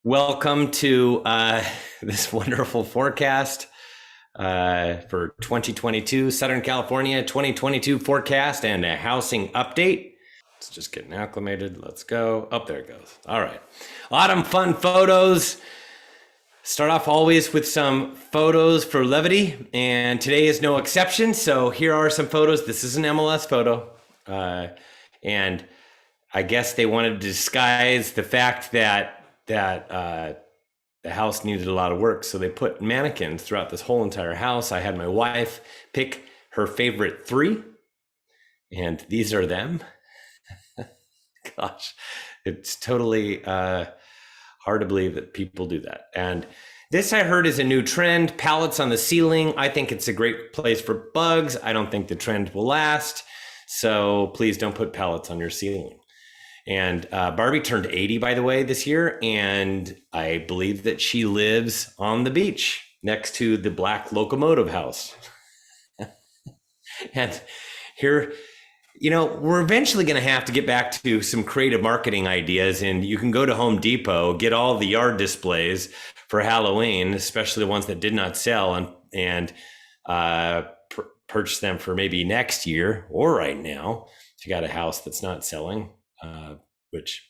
Welcome to this wonderful forecast for 2022, Southern California 2022 forecast and a housing update. It's just getting acclimated. Let's go. Up there it goes. All right. Autumn fun photos. Start off always with some photos for levity, and today is no exception. So here are some photos. This is an MLS photo. And I guess they wanted to disguise the fact that the house needed a lot of work. So they put mannequins throughout this whole entire house. I had my wife pick her favorite 3, and these are them. Gosh, it's totally hard to believe that people do that. And this, I heard, is a new trend, pallets on the ceiling. I think it's a great place for bugs. I don't think the trend will last. So please don't put pallets on your ceiling. And Barbie turned 80, by the way, this year. And I believe that she lives on the beach next to the black locomotive house. And here, you know, we're eventually going to have to get back to some creative marketing ideas. And you can go to Home Depot, get all the yard displays for Halloween, especially the ones that did not sell, and purchase them for maybe next year or right now if you got a house that's not selling. Which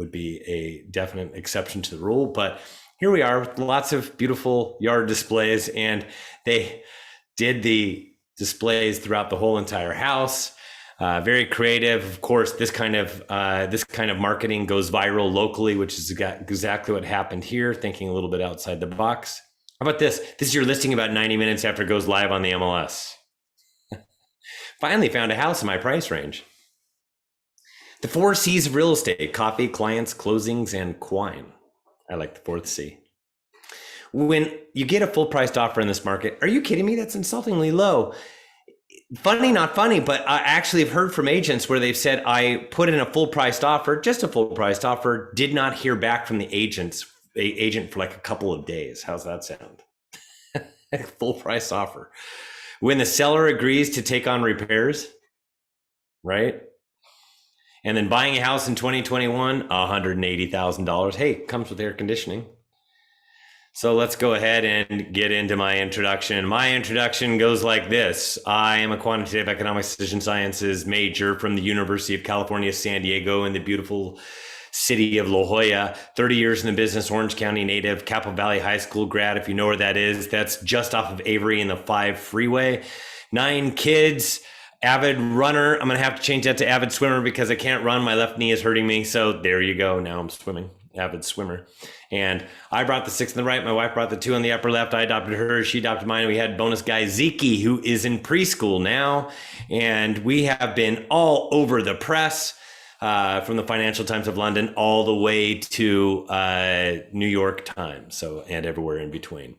would be a definite exception to the rule. But here we are with lots of beautiful yard displays, and they did the displays throughout the whole entire house. Very creative. Of course, this kind of marketing goes viral locally, which is exactly what happened here, thinking a little bit outside the box. How about this? This is your listing about 90 minutes after it goes live on the MLS. Finally found a house in my price range. The 4 C's of real estate: coffee, clients, closings, and quine. I like the 4th C. When you get a full priced offer in this market, are you kidding me? That's insultingly low. Funny, not funny, but I actually have heard from agents where they've said, I put in a full priced offer, just a full priced offer, did not hear back from the agent for like a couple of days. How's that sound? Full price offer. When the seller agrees to take on repairs, right? And then buying a house in 2021, $180,000. Hey, comes with air conditioning. So let's go ahead and get into my introduction. My introduction goes like this. I am a quantitative economics decision sciences major from the University of California, San Diego, in the beautiful city of La Jolla. 30 years in the business, Orange County native, Capital Valley High School grad, if you know where that is. That's just off of Avery in the 5 freeway. 9 kids. Avid runner. I'm going to have to change that to avid swimmer because I can't run. My left knee is hurting me. So there you go. Now I'm swimming. Avid swimmer. And I brought the 6 on the right. My wife brought the 2 on the upper left. I adopted her. She adopted mine. We had bonus guy Zeke, who is in preschool now. And we have been all over the press, from the Financial Times of London all the way to New York Times. And everywhere in between.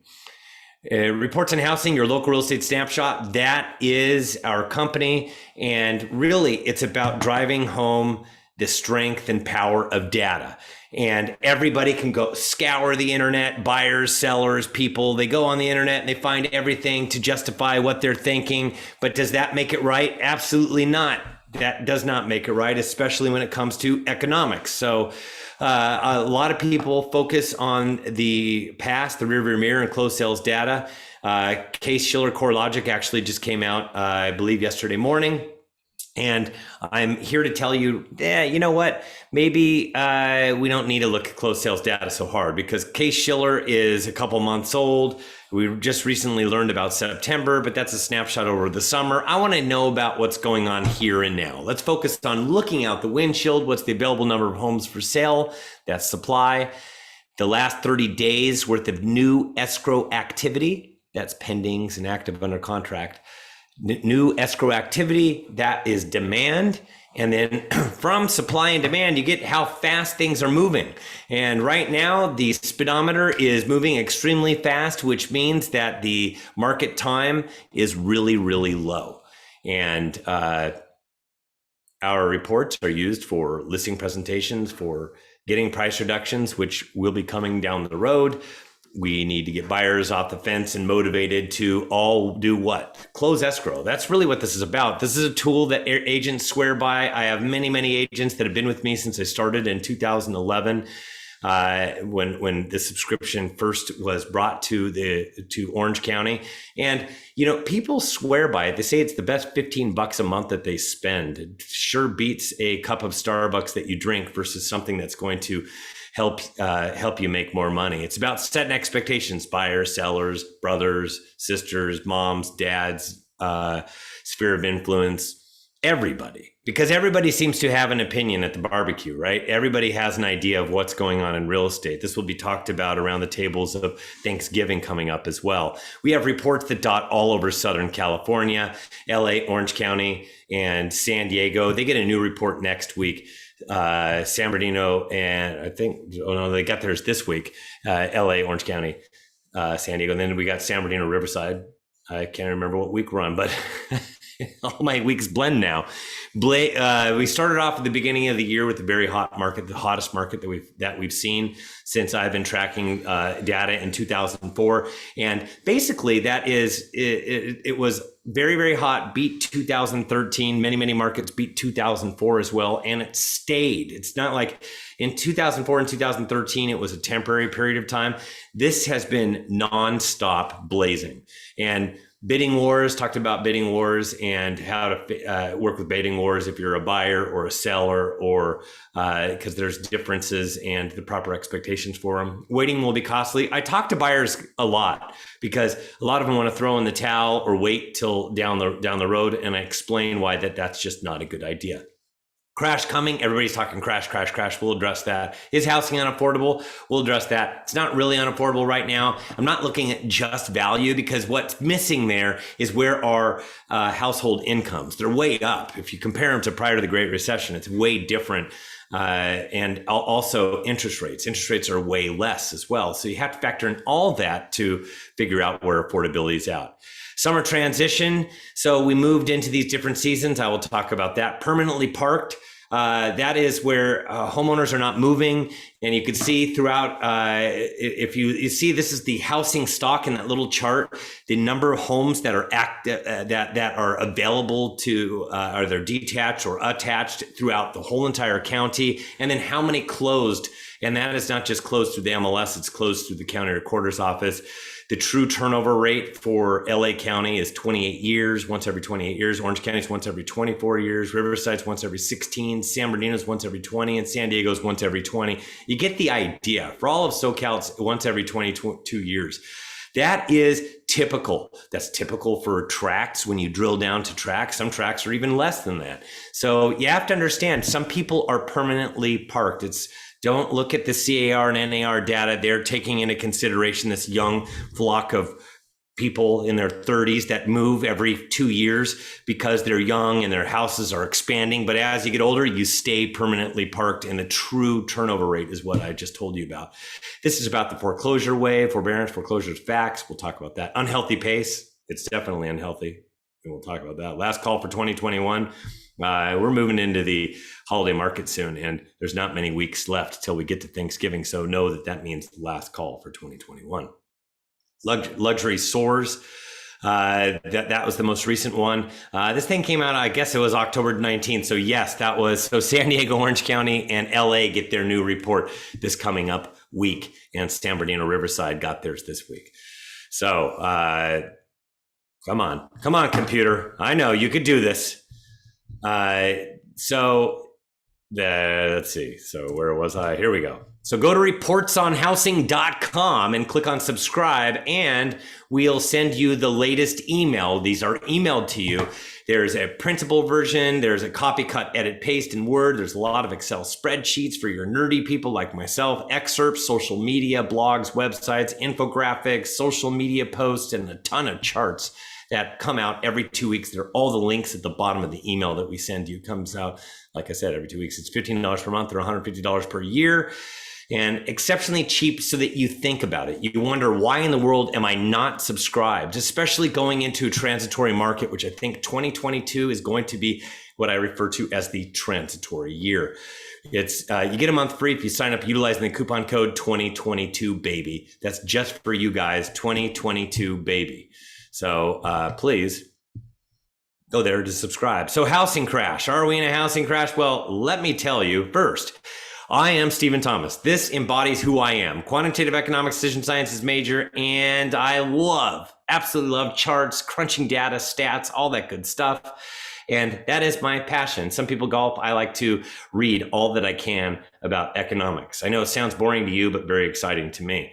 Reports on Housing, your local real estate snapshot. That is our company. And really, it's about driving home the strength and power of data. And everybody can go scour the internet, buyers, sellers, people. They go on the internet and they find everything to justify what they're thinking. But does that make it right? Absolutely not. That does not make it right, especially when it comes to economics. So a lot of people focus on the past, the rearview mirror, and closed sales data. Case-Shiller CoreLogic actually just came out, I believe, yesterday morning. And I'm here to tell you, you know what? Maybe we don't need to look at closed sales data so hard because Case-Shiller is a couple months old. We just recently learned about September, but that's a snapshot over the summer. I want to know about what's going on here and now. Let's focus on looking out the windshield. What's the available number of homes for sale? That's supply. The last 30 days worth of new escrow activity. That's pendings and active under contract. New escrow activity, that is demand. And then from supply and demand, you get how fast things are moving. And right now, the speedometer is moving extremely fast, which means that the market time is really, really low. And our reports are used for listing presentations, for getting price reductions, which will be coming down the road. We need to get buyers off the fence and motivated to all do what? Close escrow. That's really what this is about. This is a tool that agents swear by. I have many, many agents that have been with me since I started in 2011. when the subscription first was brought to Orange County. And people swear by it. They say it's the best $15 a month that they spend. It sure beats a cup of Starbucks that you drink versus something that's going to help you make more money. It's about setting expectations: buyers, sellers, brothers, sisters, moms, dads, sphere of influence, everybody. Because everybody seems to have an opinion at the barbecue, right? Everybody has an idea of what's going on in real estate. This will be talked about around the tables of Thanksgiving coming up as well. We have reports that dot all over Southern California, LA, Orange County, and San Diego. They get a new report next week. San Bernardino, and I think, they got theirs this week. LA, Orange County, San Diego. And then we got San Bernardino, Riverside. I can't remember what week we're on, but all my weeks blend now. We started off at the beginning of the year with a very hot market, the hottest market that we've seen since I've been tracking data in 2004. And basically that is, it was very, very hot, beat 2013. Many markets beat 2004 as well. And it stayed. It's not like in 2004 and 2013, it was a temporary period of time. This has been nonstop blazing. And bidding wars, talked about bidding wars and how to work with bidding wars if you're a buyer or a seller, or because there's differences and the proper expectations for them. Waiting will be costly. I talk to buyers a lot because a lot of them want to throw in the towel or wait till down the road, and I explain why that's just not a good idea. Crash coming. Everybody's talking crash. We'll address that. Is housing unaffordable? We'll address that. It's not really unaffordable right now. I'm not looking at just value, because what's missing there is where are household incomes. They're way up. If you compare them to prior to the Great Recession, it's way different. And also interest rates. Interest rates are way less as well. So you have to factor in all that to figure out where affordability is out. Summer transition. So we moved into these different seasons. I will talk about that. Permanently parked. That is where homeowners are not moving. And you can see throughout, if you see, this is the housing stock in that little chart, the number of homes that are that are available to, either detached or attached throughout the whole entire county. And then how many closed. And that is not just closed through the MLS, it's closed through the county recorder's office. The true turnover rate for LA County is 28 years, once every 28 years. Orange County is once every 24 years. Riverside's once every 16. San Bernardino's once every 20. And San Diego's once every 20. You get the idea. For all of SoCal, it's once every 22 years. That is typical. That's typical for tracts. When you drill down to tracts, some tracts are even less than that. So you have to understand, some people are permanently parked. Don't look at the CAR and NAR data. They're taking into consideration this young flock of people in their 30s that move every 2 years because they're young and their houses are expanding. But as you get older, you stay permanently parked, and the true turnover rate is what I just told you about. This is about the foreclosure wave, forbearance, foreclosures, facts. We'll talk about that. Unhealthy pace. It's definitely unhealthy, and we'll talk about that. Last call for 2021. We're moving into the holiday market soon, and there's not many weeks left till we get to Thanksgiving. So know that means the last call for 2021. Luxury soars. That was the most recent one. This thing came out, I guess it was October 19th. So yes, so San Diego, Orange County, and LA get their new report this coming up week, and San Bernardino, Riverside got theirs this week. So come on, computer. I know you could do this. Let's see. So where was I? Here we go. So go to reportsonhousing.com and click on subscribe, and we'll send you the latest email. These are emailed to you. There's a printable version. There's a copy, cut, edit, paste in Word. There's a lot of Excel spreadsheets for your nerdy people like myself, excerpts, social media, blogs, websites, infographics, social media posts, and a ton of charts that come out every 2 weeks. They're all the links at the bottom of the email that we send you. It comes out, like I said, every 2 weeks. It's $15 per month or $150 per year, and exceptionally cheap so that you think about it. You wonder, why in the world am I not subscribed? Especially going into a transitory market, which I think 2022 is going to be what I refer to as the transitory year. It's you get a month free if you sign up utilizing the coupon code 2022BABY. That's just for you guys, 2022BABY. So please go there to subscribe. So housing crash. Are we in a housing crash? Well, let me tell you first, I am Stephen Thomas. This embodies who I am. Quantitative economics, decision sciences major, and I absolutely love charts, crunching data, stats, all that good stuff. And that is my passion. Some people golf. I like to read all that I can about economics. I know it sounds boring to you, but very exciting to me.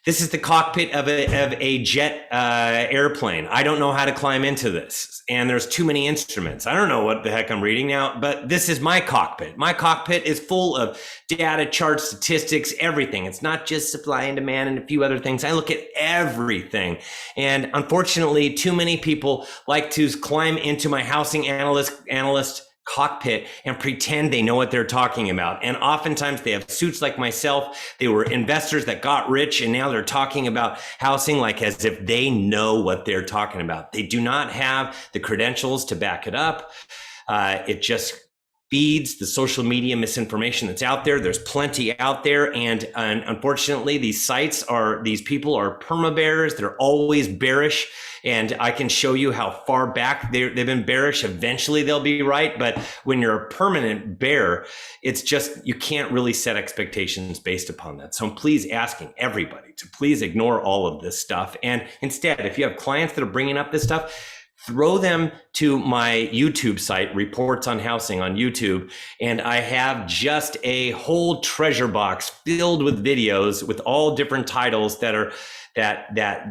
This is the cockpit of a jet airplane. I don't know how to climb into this, and there's too many instruments. I don't know what the heck I'm reading now, but this is my cockpit. My cockpit is full of data, charts, statistics, everything. It's not just supply and demand and a few other things. I look at everything. And unfortunately, too many people like to climb into my housing analyst cockpit and pretend they know what they're talking about. And oftentimes they have suits like myself. They were investors that got rich, and now they're talking about housing like as if they know what they're talking about. They do not have the credentials to back it up. It just feeds the social media misinformation that's out there. There's plenty out there. And unfortunately, these people are perma bears. They're always bearish. And I can show you how far back they've been bearish. Eventually they'll be right. But when you're a permanent bear, it's just, you can't really set expectations based upon that. So I'm please asking everybody to please ignore all of this stuff. And instead, if you have clients that are bringing up this stuff, throw them to my YouTube site, Reports on Housing on YouTube. And I have just a whole treasure box filled with videos with all different titles that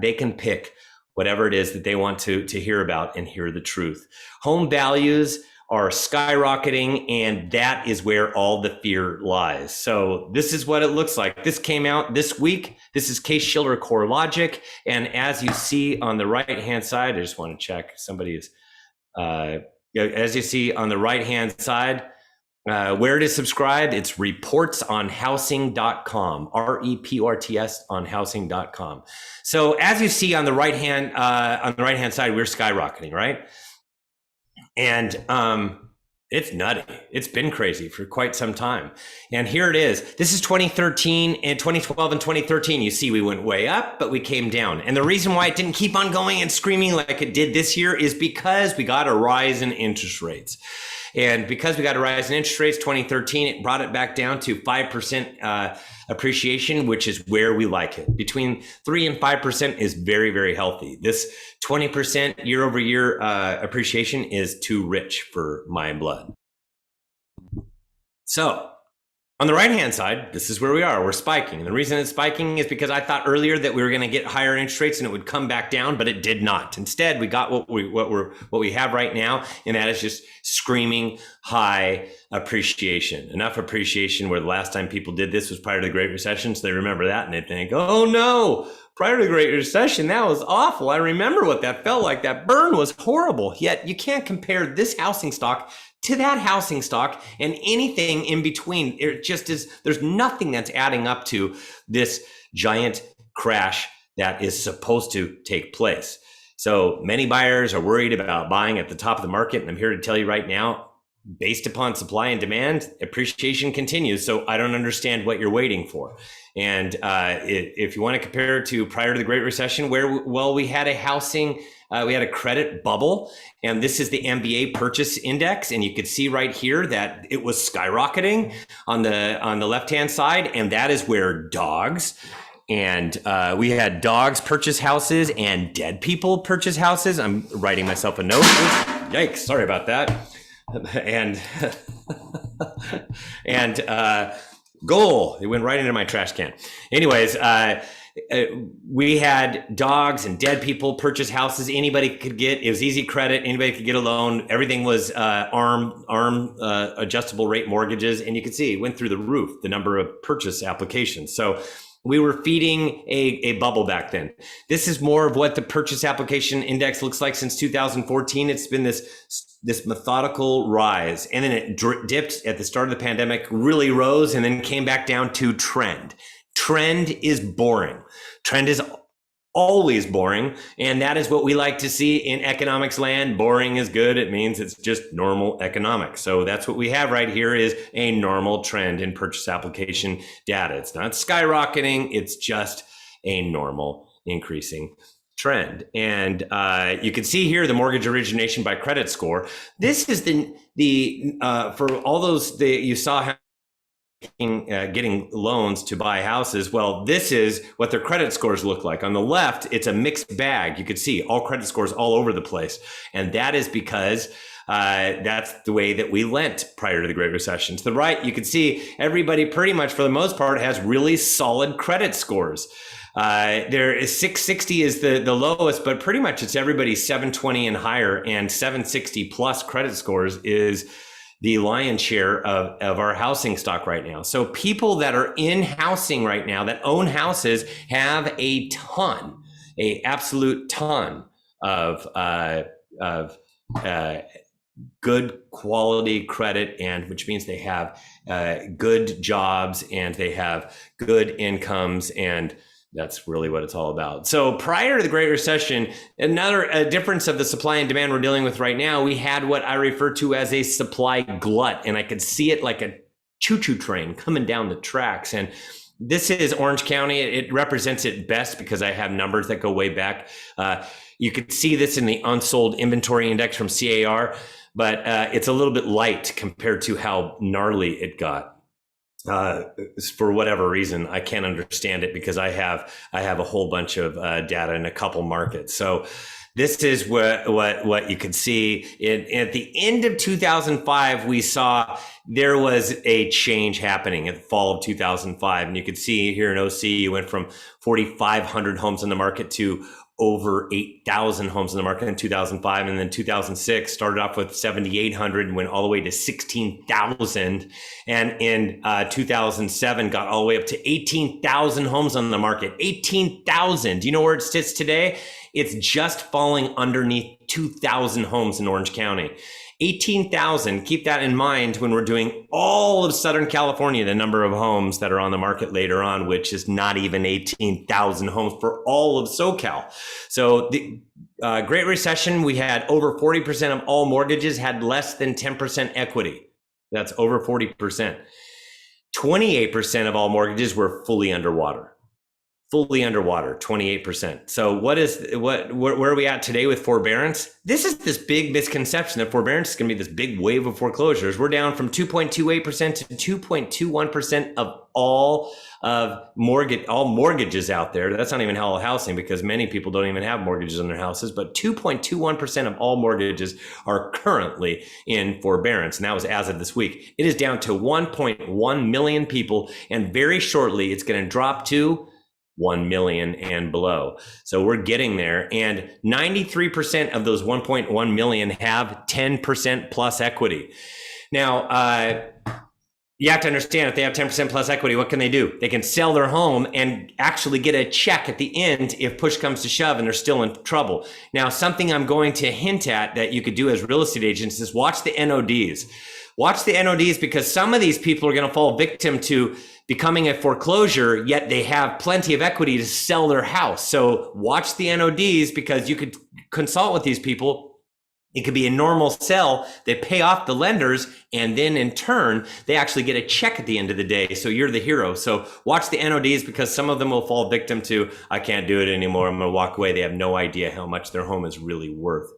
they can pick whatever it is that they want to hear about and hear the truth. Home values are skyrocketing, and that is where all the fear lies. So this is what it looks like. This came out this week. This is Case-Shiller Core Logic. And as you see on the right-hand side, I just want to check somebody is, as you see on the right-hand side, where to subscribe, it's reportsonhousing.com, REPORTS on housing.com. So as you see on the right-hand side, we're skyrocketing, right? And it's nutty. It's been crazy for quite some time. And here it is. This is 2013 and 2012 and 2013. You see, we went way up, but we came down. And the reason why it didn't keep on going and screaming like it did this year is because we got a rise in interest rates. And because we got a rise in interest rates, 2013, it brought it back down to 5% appreciation, which is where we like it. Between 3 and 5% is very, very healthy. This 20% year over year appreciation is too rich for my blood. So on the right-hand side, this is where we are. We're spiking. And the reason it's spiking is because I thought earlier that we were going to get higher interest rates and it would come back down, but it did not. Instead, we got what we have right now, and that is just screaming high appreciation. Enough appreciation where the last time people did this was prior to the Great Recession, so they remember that and they think, oh no, prior to the Great Recession, that was awful. I remember what that felt like. That burn was horrible. Yet you can't compare this housing stock to that housing stock and anything in between. It just is, there's nothing that's adding up to this giant crash that is supposed to take place. So many buyers are worried about buying at the top of the market. And I'm here to tell you right now, based upon supply and demand, appreciation continues. So I don't understand what you're waiting for. And if you want to compare it to prior to the Great Recession, we had a credit bubble, and this is the MBA purchase index, and you could see right here that it was skyrocketing on the left-hand side, and that is where dogs and we had dogs purchase houses and dead people purchase houses. I'm writing myself a note. Yikes! Sorry about that. And goal, it went right into my trash can. Anyways, we had dogs and dead people purchase houses. Anybody could get, it was easy credit. Anybody could get a loan. Everything was ARM adjustable rate mortgages. And you could see it went through the roof, the number of purchase applications. So we were feeding a bubble back then. This is more of what the purchase application index looks like since 2014. It's been this methodical rise, and then it dipped at the start of the pandemic, really rose, and then came back down to trend. Trend is boring. Trend is always boring, and that is what we like to see in economics land. Boring is good. It means it's just normal economics. So that's what we have right here is a normal trend in purchase application data. It's not skyrocketing. It's just a normal increasing trend. And you can see here the mortgage origination by credit score. This is the for all those that you saw getting loans to buy houses. Well, this is what their credit scores look like. On the left, it's a mixed bag. You could see all credit scores all over the place. And that is because that's the way that we lent prior to the Great Recession. To the right, you can see everybody pretty much for the most part has really solid credit scores. There is 660 is the lowest, but pretty much it's everybody 720 and higher, and 760 plus credit scores is the lion's share of our housing stock right now. So people that are in housing right now that own houses have a absolute ton of good quality credit, and which means they have good jobs and they have good incomes, and that's really what it's all about. So prior to the Great Recession, another difference of the supply and demand we're dealing with right now, we had what I refer to as a supply glut, and I could see it like a choo-choo train coming down the tracks. And this is Orange County. It represents it best because I have numbers that go way back. You could see this in the unsold inventory index from CAR, but it's a little bit light compared to how gnarly it got. For whatever reason, I can't understand it because I have a whole bunch of data in a couple markets. So this is what you can see. At the end of 2005, we saw there was a change happening at the fall of 2005. And you can see here in OC, you went from 4,500 homes in the market to over 8,000 homes in the market in 2005. And then 2006 started off with 7,800 and went all the way to 16,000. And in 2007 got all the way up to 18,000 homes on the market. 18,000. Do you know where it sits today? It's just falling underneath 2,000 homes in Orange County. 18,000. Keep that in mind when we're doing all of Southern California, the number of homes that are on the market later on, which is not even 18,000 homes for all of SoCal. So the Great Recession, we had over 40% of all mortgages had less than 10% equity. That's over 40%. 28% of all mortgages were fully underwater. 28%. So where are we at today with forbearance? This is this big misconception that forbearance is going to be this big wave of foreclosures. We're down from 2.28% to 2.21% of all mortgages out there. That's not even all housing, because many people don't even have mortgages on their houses, but 2.21% of all mortgages are currently in forbearance. And that was as of this week. It is down to 1.1 million people, and very shortly it's going to drop to 1 million and below. So we're getting there. And 93% of those 1.1 million have 10% plus equity. Now, you have to understand, if they have 10% plus equity, what can they do? They can sell their home and actually get a check at the end if push comes to shove and they're still in trouble. Now, something I'm going to hint at that you could do as real estate agents is watch the NODs. Watch the NODs, because some of these people are going to fall victim to becoming a foreclosure, yet they have plenty of equity to sell their house. So watch the NODs, because you could consult with these people. It could be a normal sell. They pay off the lenders, and then in turn, they actually get a check at the end of the day. So you're the hero. So watch the NODs, because some of them will fall victim to, I can't do it anymore, I'm going to walk away. They have no idea how much their home is really worth,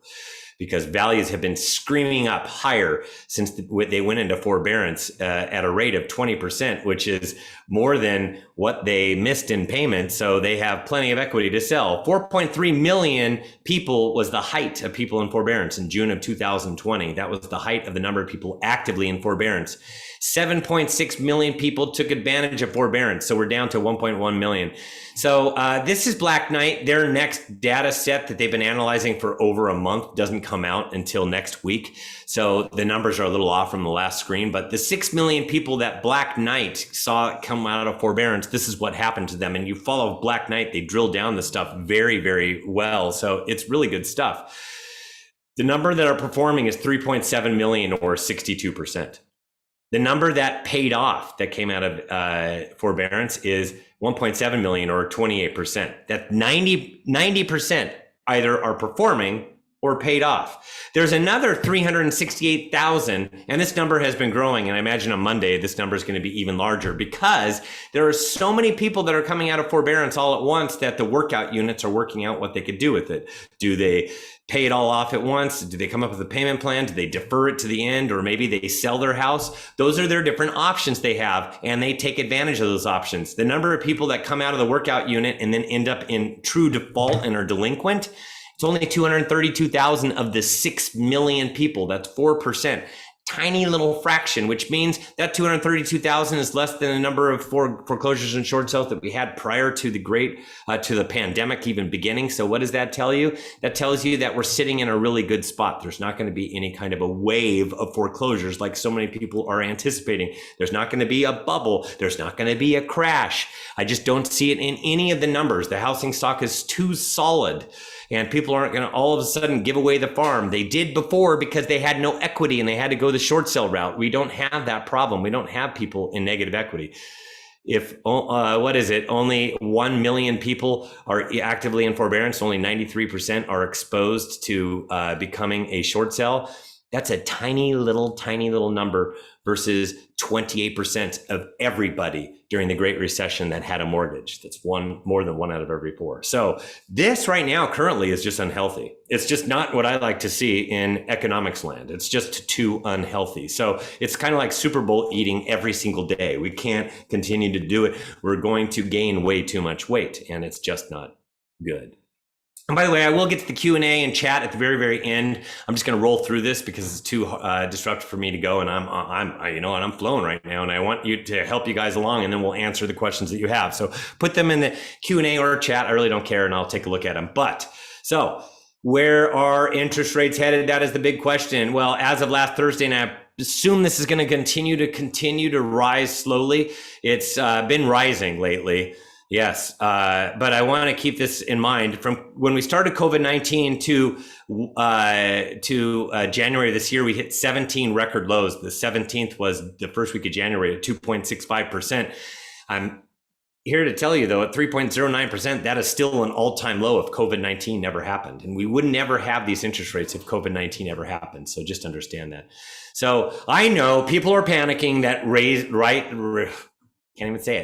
because values have been screaming up higher since they went into forbearance at a rate of 20%, which is more than what they missed in payments. So they have plenty of equity to sell. 4.3 million people was the height of people in forbearance in June of 2020. That was the height of the number of people actively in forbearance. 7.6 million people took advantage of forbearance. So we're down to 1.1 million. So this is Black Knight. Their next data set that they've been analyzing for over a month doesn't come out until next week. So the numbers are a little off from the last screen, but the 6 million people that Black Knight saw come out of forbearance, this is what happened to them. And you follow Black Knight, they drill down the stuff very, very well. So it's really good stuff. The number that are performing is 3.7 million, or 62%. The number that paid off, that came out of forbearance, is 1.7 million, or 28%. That 90% either are performing or paid off. There's another 368,000, and this number has been growing. And I imagine on Monday, this number is going to be even larger because there are so many people that are coming out of forbearance all at once that the workout units are working out what they could do with it. Do they pay it all off at once? Do they come up with a payment plan? Do they defer it to the end? Or maybe they sell their house? Those are their different options they have, and they take advantage of those options. The number of people that come out of the workout unit and then end up in true default and are delinquent, it's only 232,000 of the 6 million people. That's 4%. Tiny little fraction, which means that 232,000 is less than the number of foreclosures and short sales that we had prior to the pandemic even beginning. So what does that tell you? That tells you that we're sitting in a really good spot. There's not going to be any kind of a wave of foreclosures like so many people are anticipating. There's not going to be a bubble. There's not going to be a crash. I just don't see it in any of the numbers. The housing stock is too solid. And people aren't going to all of a sudden give away the farm. They did before because they had no equity and they had to go the short sale route. We don't have that problem. We don't have people in negative equity. If, only 1 million people are actively in forbearance, only 93% are exposed to becoming a short sale. That's a tiny little number versus 28% of everybody during the Great Recession that had a mortgage. That's more than 1 out of every 4. So this right now currently is just unhealthy. It's just not what I like to see in economics land. It's just too unhealthy. So it's kind of like Super Bowl eating every single day. We can't continue to do it. We're going to gain way too much weight, and it's just not good. And by the way, I will get to the Q&A and chat at the very, very end. I'm just going to roll through this because it's too disruptive for me to go, and I'm flowing right now, and I want you to help you guys along, and then we'll answer the questions that you have. So put them in the Q&A or chat. I really don't care, and I'll take a look at them. So where are interest rates headed? That is the big question. Well, as of last Thursday, and I assume this is going to continue to rise slowly. It's been rising lately. Yes, but I want to keep this in mind. From when we started COVID-19 to January this year, we hit 17 record lows. The 17th was the first week of January at 2.65%. I'm here to tell you, though, at 3.09%, that is still an all-time low if COVID-19 never happened. And we would never have these interest rates if COVID-19 ever happened. So just understand that. So I know people are panicking that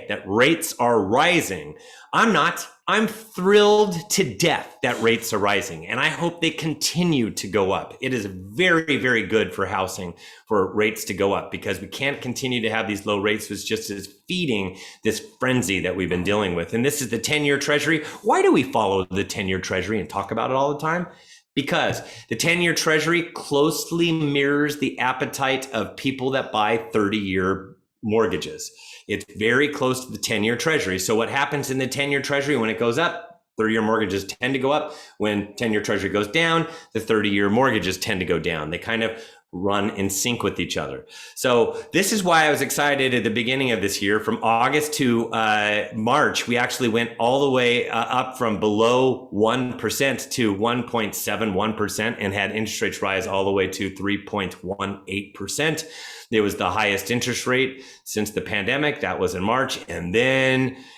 that rates are rising. I'm not. I'm thrilled to death that rates are rising, and I hope they continue to go up. It is very, very good for housing for rates to go up because we can't continue to have these low rates, which just is feeding this frenzy that we've been dealing with. And this is the 10-year Treasury. Why do we follow the 10-year Treasury and talk about it all the time? Because the 10-year Treasury closely mirrors the appetite of people that buy 30-year mortgages. It's very close to the 10-year Treasury. So what happens in the 10-year Treasury when it goes up? 30-year mortgages tend to go up. When 10-year Treasury goes down, the 30-year mortgages tend to go down. They kind of run in sync with each other. So this is why I was excited at the beginning of this year. From August to March, we actually went all the way up from below 1% to 1.71% and had interest rates rise all the way to 3.18%. It was the highest interest rate since the pandemic. That was in March. And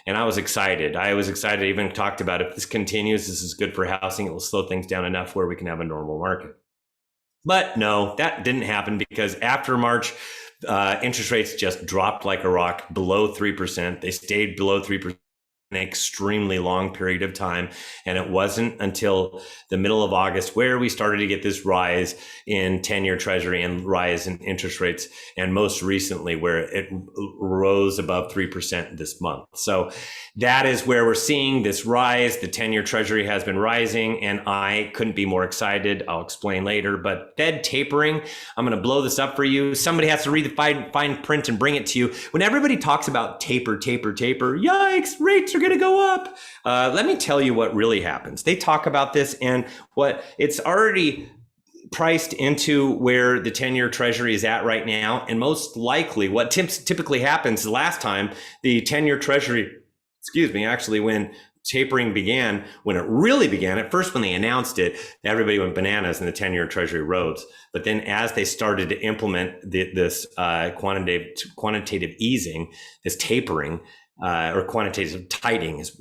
I was excited. I even talked about if this continues, this is good for housing. It will slow things down enough where we can have a normal market. But no, that didn't happen because after March, interest rates just dropped like a rock below 3%. They stayed below 3% an extremely long period of time. And it wasn't until the middle of August where we started to get this rise in 10-year Treasury and rise in interest rates. And most recently where it rose above 3% this month. So that is where we're seeing this rise. The 10-year Treasury has been rising and I couldn't be more excited. I'll explain later, but Fed tapering, I'm going to blow this up for you. Somebody has to read the fine print and bring it to you. When everybody talks about taper, yikes, rates are going to go up. Let me tell you what really happens. They talk about this and what it's already priced into where the 10-year Treasury is at right now. And most likely what typically happens the last time the 10-year Treasury, actually when tapering began, when it really began, at first when they announced it, everybody went bananas and the 10-year Treasury rose. But then as they started to implement this quantitative easing, this tapering, or quantitative tightening is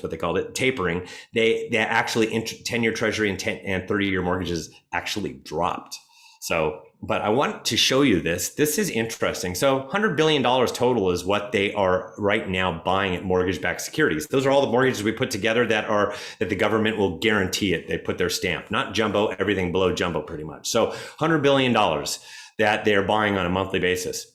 what they called it, tapering. They actually 10-year Treasury and 30-year mortgages actually dropped. So, but I want to show you this. This is interesting. So $100 billion total is what they are right now buying at mortgage-backed securities. Those are all the mortgages we put together that the government will guarantee it. They put their stamp, not jumbo, everything below jumbo pretty much. So $100 billion that they're buying on a monthly basis.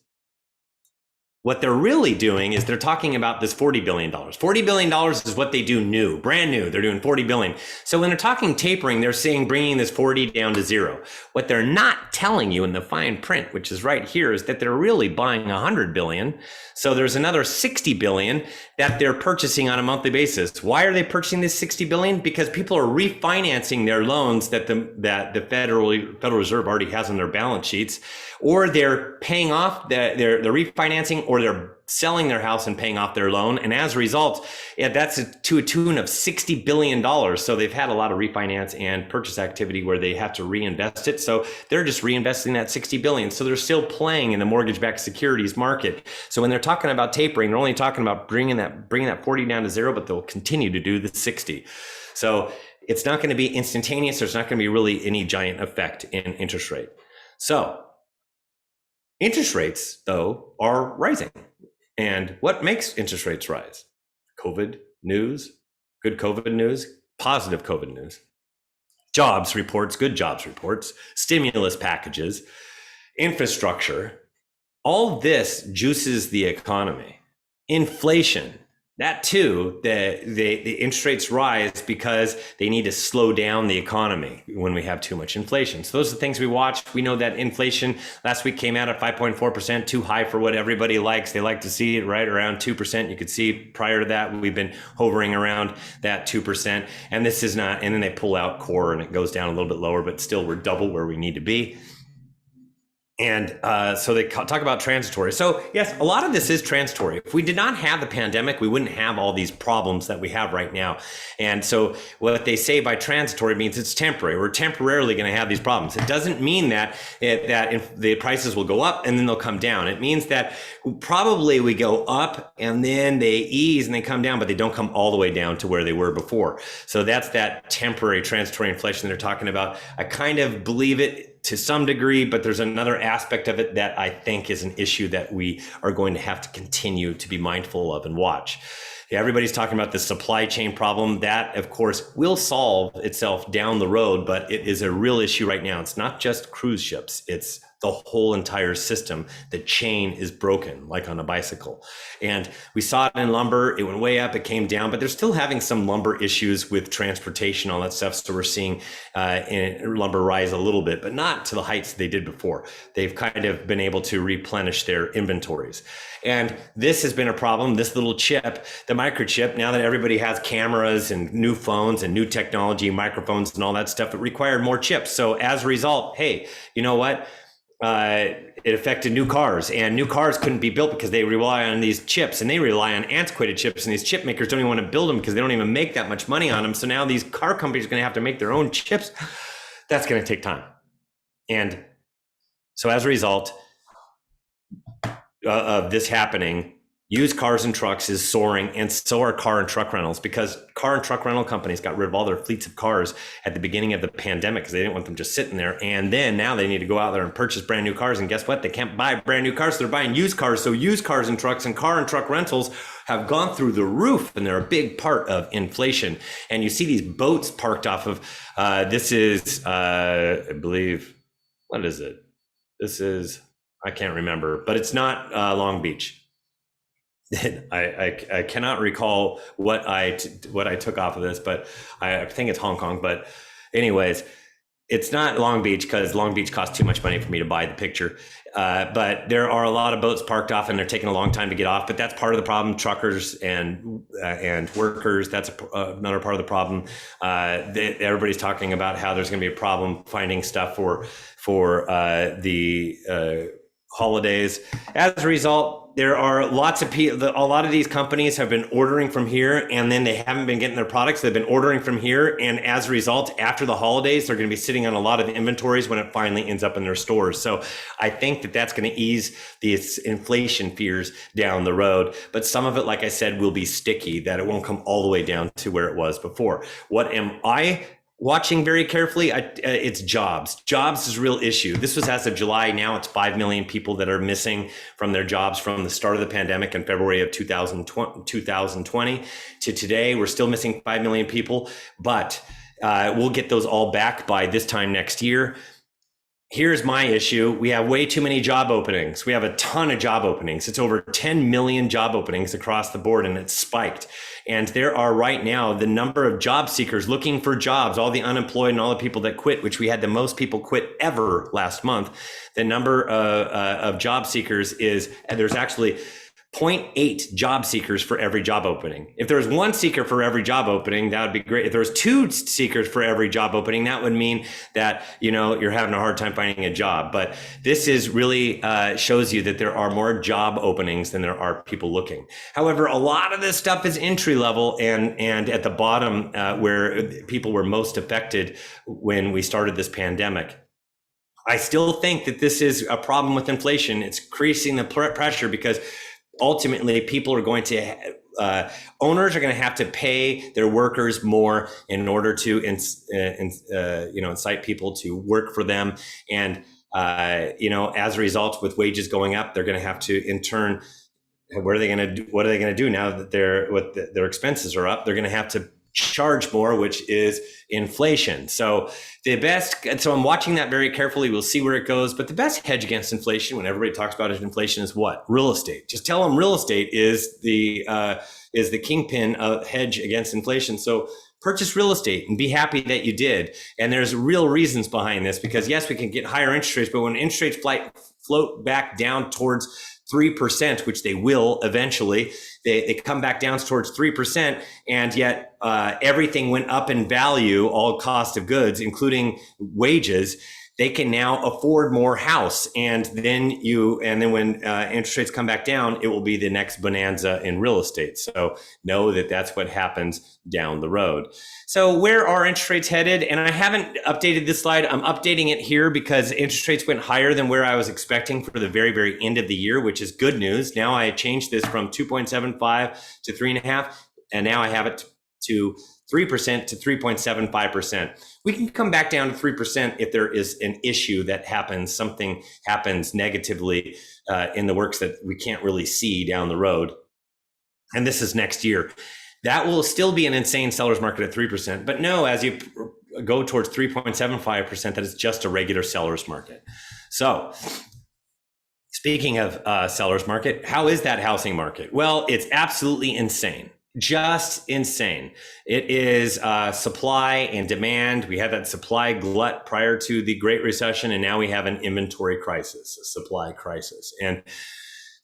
What they're really doing is they're talking about this $40 billion. $40 billion is what they do new, brand new. They're doing $40 billion. So when they're talking tapering, they're saying bringing this 40 down to zero. What they're not telling you in the fine print, which is right here, is that they're really buying $100 billion. So there's another $60 billion that they're purchasing on a monthly basis. Why are they purchasing this $60 billion? Because people are refinancing their loans that the Federal Reserve already has on their balance sheets, or they're paying off, they're refinancing, or they're selling their house and paying off their loan. And as a result, that's to a tune of $60 billion. So they've had a lot of refinance and purchase activity where they have to reinvest it. So they're just reinvesting that $60 billion. So they're still playing in the mortgage-backed securities market. So when they're talking about tapering, they're only talking about bringing that 40 down to zero, but they'll continue to do the 60. So it's not going to be instantaneous. There's not going to be really any giant effect in interest rate. So interest rates, though, are rising. And what makes interest rates rise? COVID news, good COVID news, positive COVID news, jobs reports, good jobs reports, stimulus packages, infrastructure. All this juices the economy. Inflation, that too, the interest rates rise because they need to slow down the economy when we have too much inflation. So those are the things we watch. We know that inflation last week came out at 5.4%, too high for what everybody likes. They like to see it right around 2%. You could see prior to that, we've been hovering around that 2%. And this is not, and then they pull out core and it goes down a little bit lower, but still we're double where we need to be. And so they talk about transitory. So yes, a lot of this is transitory. If we did not have the pandemic, we wouldn't have all these problems that we have right now. And so what they say by transitory means it's temporary. We're temporarily going to have these problems. It doesn't mean that if the prices will go up and then they'll come down. It means that probably we go up and then they ease and they come down, but they don't come all the way down to where they were before. So that's that temporary transitory inflation they're talking about. I kind of believe it to some degree, but there's another aspect of it that I think is an issue that we are going to have to continue to be mindful of and watch. Everybody's talking about the supply chain problem. That, of course, will solve itself down the road, but it is a real issue right now. It's not just cruise ships. It's the whole entire system. The chain is broken, like on a bicycle. And we saw it in lumber. It went way up, it came down, but they're still having some lumber issues with transportation, all that stuff. So we're seeing lumber rise a little bit, but not to the heights they did before. They've kind of been able to replenish their inventories. And this has been a problem, this little chip, the microchip, now that everybody has cameras and new phones and new technology, microphones and all that stuff, it required more chips. So as a result, hey, you know what? It affected new cars, and new cars couldn't be built because they rely on these chips, and they rely on antiquated chips, and these chip makers don't even want to build them because they don't even make that much money on them. So now these car companies are going to have to make their own chips. That's going to take time. And so as a result of this happening, used cars and trucks is soaring, and so are car and truck rentals, because car and truck rental companies got rid of all their fleets of cars at the beginning of the pandemic because they didn't want them just sitting there. And then now they need to go out there and purchase brand new cars. And guess what? They can't buy brand new cars. So they're buying used cars. So used cars and trucks and car and truck rentals have gone through the roof, and they're a big part of inflation. And you see these boats parked off of, this is, I believe, what is it? This is, I can't remember, but it's not Long Beach. I cannot recall what I took off of this, but I think it's Hong Kong. But anyways, it's not Long Beach because Long Beach costs too much money for me to buy the picture. But there are a lot of boats parked off, and they're taking a long time to get off. But that's part of the problem. Truckers and workers, that's another part of the problem. Everybody's talking about how there's going to be a problem finding stuff for the holidays. As a result, there are lots of people. A lot of these companies have been ordering from here, and then they haven't been getting their products. They've been ordering from here, and as a result, after the holidays, they're going to be sitting on a lot of inventories when it finally ends up in their stores. So I think that that's going to ease these inflation fears down the road. But some of it, like I said, will be sticky, that it won't come all the way down to where it was before. What am I watching very carefully? It's jobs. Jobs is a real issue. This was as of July. Now it's 5 million people that are missing from their jobs from the start of the pandemic in February of 2020 to today. We're still missing 5 million people, but we'll get those all back by this time next year. Here's my issue. We have way too many job openings. We have a ton of job openings. It's over 10 million job openings across the board, and it's spiked. And there are right now the number of job seekers looking for jobs, all the unemployed and all the people that quit, which we had the most people quit ever last month. The number of job seekers is, and there's actually 0.8 job seekers for every job opening. If there was one seeker for every job opening, that would be great. If there was two seekers for every job opening, that would mean that, you're having a hard time finding a job. But this is really shows you that there are more job openings than there are people looking. However, a lot of this stuff is entry level and at the bottom where people were most affected when we started this pandemic. I still think that this is a problem with inflation. It's increasing the pressure because ultimately, people are going to, owners are going to have to pay their workers more in order to, incite people to work for them. And, as a result, with wages going up, they're going to have to, in turn, what are they going to do now that their expenses are up? They're going to have to charge more, which is inflation. So I'm watching that very carefully. We'll see where it goes. But the best hedge against inflation, when everybody talks about inflation, is what? Real estate. Just tell them real estate is the kingpin of hedge against inflation. So purchase real estate and be happy that you did. And there's real reasons behind this, because yes, we can get higher interest rates, but when interest rates float back down towards 3%, which they will eventually, they come back down towards 3%, and yet everything went up in value, all cost of goods, including wages. They can now afford more house, and then when interest rates come back down, it will be the next bonanza in real estate. So know that that's what happens down the road. So where are interest rates headed? And I haven't updated this slide. I'm updating it here because interest rates went higher than where I was expecting for the very, very end of the year, which is good news. Now I changed this from 2.75 to 3.5, and now I have it to 3% to 3.75%. We can come back down to 3% if there is an issue that happens, something happens negatively in the works that we can't really see down the road. And this is next year. That will still be an insane seller's market at 3%. But no, as you go towards 3.75%, that is just a regular seller's market. So speaking of seller's market, how is that housing market? Well, it's absolutely insane. Just insane. It is supply and demand. We had that supply glut prior to the Great Recession, and now we have an inventory crisis, a supply crisis. And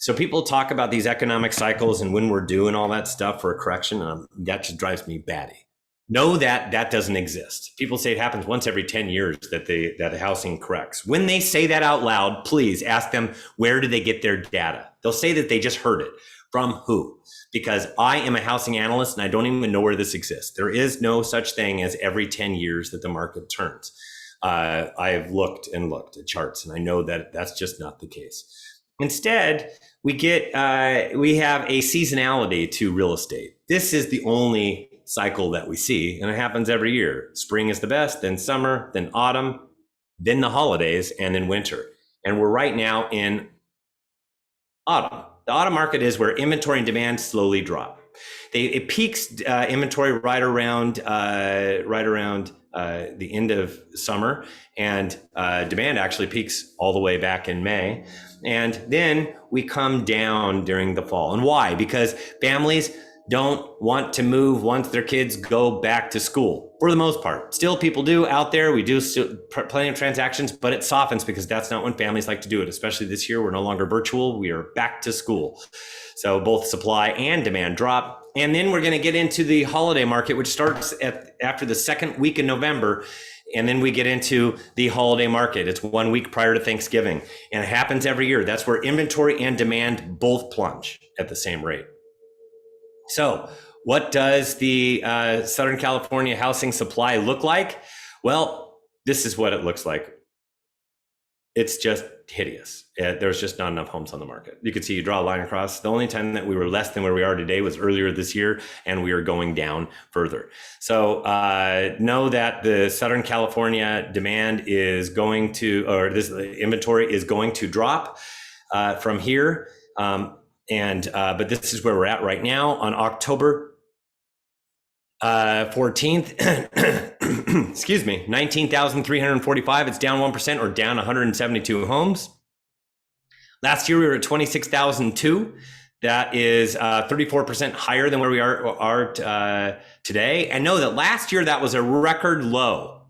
so people talk about these economic cycles and when we're due and all that stuff for a correction. That just drives me batty. Know that that doesn't exist. People say it happens once every 10 years that the housing corrects. When they say that out loud, please ask them, where did they get their data? They'll say that they just heard it. From who? Because I am a housing analyst and I don't even know where this exists. There is no such thing as every 10 years that the market turns. I have looked and looked at charts, and I know that that's just not the case. Instead, we have a seasonality to real estate. This is the only cycle that we see, and it happens every year. Spring is the best, then summer, then autumn, then the holidays, and then winter. And we're right now in autumn. The autumn market is where inventory and demand slowly drop. It peaks inventory right around the end of summer, and demand actually peaks all the way back in May. And then we come down during the fall. And why? Because families don't want to move once their kids go back to school, for the most part. Still, people do out there. We do still plenty of transactions, but it softens because that's not when families like to do it. Especially this year, we're no longer virtual. We are back to school. So both supply and demand drop. And then we're going to get into the holiday market, which starts after the second week in November. And then we get into the holiday market. It's 1 week prior to Thanksgiving, and it happens every year. That's where inventory and demand both plunge at the same rate. So what does the Southern California housing supply look like? Well, this is what it looks like. It's just hideous. There's just not enough homes on the market. You can see, you draw a line across. The only time that we were less than where we are today was earlier this year, and we are going down further. So know that the Southern California demand is going to, or this inventory is going to drop from here. But this is where we're at right now on October 14th. Excuse me, 19,345. It's down 1% or down 172 homes. Last year we were at 26,002. That is 34% higher than where we are today. And know that last year that was a record low.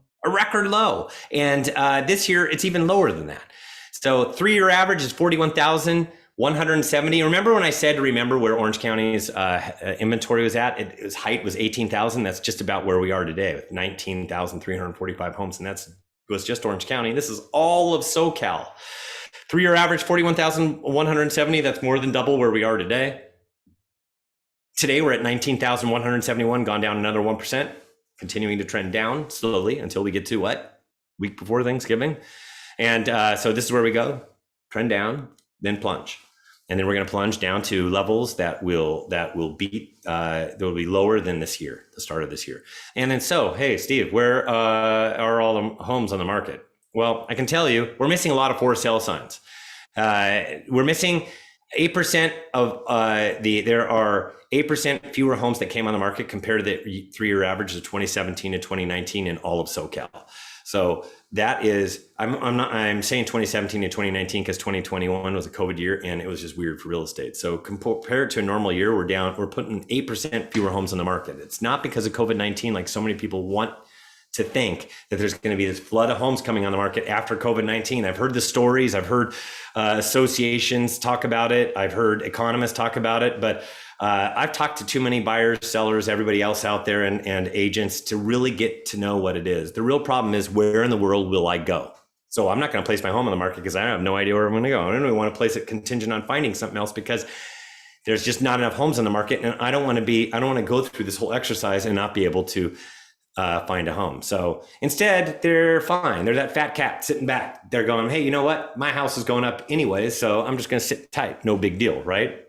And this year it's even lower than that. So 3-year average is 41,170. Remember when I said to remember where Orange County's inventory was at? Its height was 18,000. That's just about where we are today with 19,345 homes. And that was just Orange County. This is all of SoCal. 3-year average, 41,170. That's more than double where we are today. Today we're at 19,171, gone down another 1%, continuing to trend down slowly until we get to what? Week before Thanksgiving. And so this is where we go, trend down, then plunge. And then we're going to plunge down to levels that will beat, that will be lower than this year, the start of this year. And then so, hey, Steve, where are all the homes on the market? Well, I can tell you, we're missing a lot of for sale signs. We're missing 8% of there are 8% fewer homes that came on the market compared to the 3-year average of 2017 to 2019 in all of SoCal. So that is, I'm saying 2017 to 2019 because 2021 was a COVID year and it was just weird for real estate. So compared to a normal year, we're putting 8% fewer homes on the market. It's not because of COVID-19 like so many people want to think that there's going to be this flood of homes coming on the market after COVID-19. I've heard the stories. I've heard associations talk about it. I've heard economists talk about it, but I've talked to too many buyers, sellers, everybody else out there and agents to really get to know what it is. The real problem is, where in the world will I go? So I'm not going to place my home on the market because I have no idea where I'm going to go. I don't even want to place it contingent on finding something else because there's just not enough homes on the market. And I don't want to go through this whole exercise and not be able to find a home. So instead, they're fine. They're that fat cat sitting back. They're going, hey, you know what? My house is going up anyways, so I'm just going to sit tight. No big deal, right?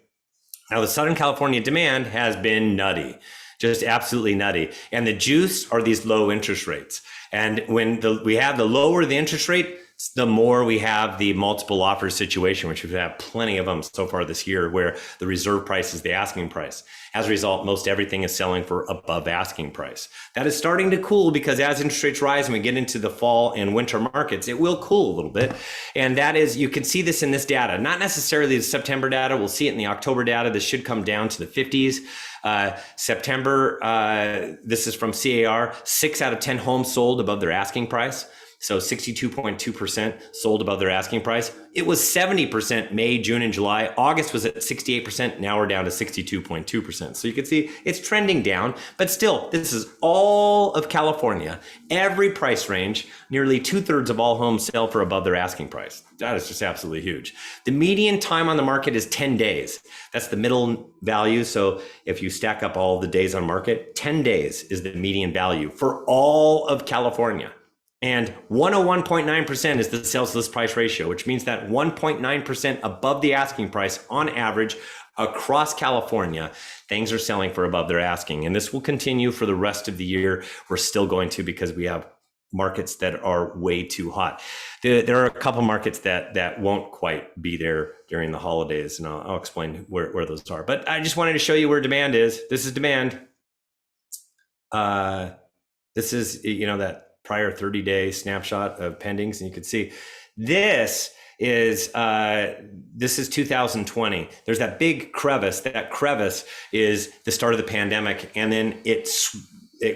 Now, the Southern California demand has been nutty, just absolutely nutty. And the juice are these low interest rates. And when we have the lower the interest rate, the more we have the multiple offers situation, which we've had plenty of them so far this year, where the reserve price is the asking price. As a result, most everything is selling for above asking price. That is starting to cool because as interest rates rise and we get into the fall and winter markets, it will cool a little bit. And that is, you can see this in this data, not necessarily the September data. We'll see it in the October data. This should come down to the 50s. September, this is from CAR, 6 out of 10 homes sold above their asking price. So 62.2% sold above their asking price. It was 70% May, June, and July. August was at 68%. Now we're down to 62.2%. So you can see it's trending down, but still, this is all of California. Every price range, nearly 2/3 of all homes sell for above their asking price. That is just absolutely huge. The median time on the market is 10 days. That's the middle value. So if you stack up all the days on market, 10 days is the median value for all of California. And 101.9% is the sales list price ratio, which means that 1.9% above the asking price on average across California, things are selling for above their asking. And this will continue for the rest of the year. We're still going to, because we have markets that are way too hot. There are a couple markets that won't quite be there during the holidays, and I'll explain where those are. But I just wanted to show you where demand is. This is demand. This is, that prior 30-day snapshot of pendings, and you can see this is 2020. There's that big crevice. That crevice is the start of the pandemic, and then it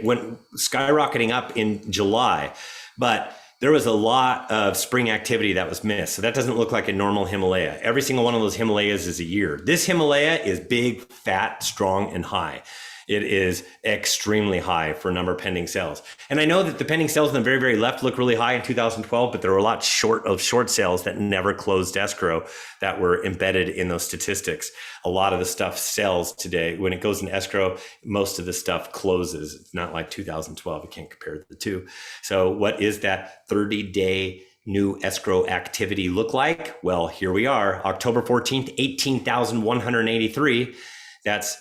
went skyrocketing up in July, but there was a lot of spring activity that was missed. So that doesn't look like a normal Himalaya. Every single one of those Himalayas is a year. This Himalaya is big, fat, strong, and high. It is extremely high for number of pending sales. And I know that the pending sales on the very, very left look really high in 2012, but there were a lot short of short sales that never closed escrow that were embedded in those statistics. A lot of the stuff sells today. When it goes in escrow, most of the stuff closes. It's not like 2012. You can't compare the two. So what is that 30-day new escrow activity look like? Well, here we are, October 14th, 18,183. That's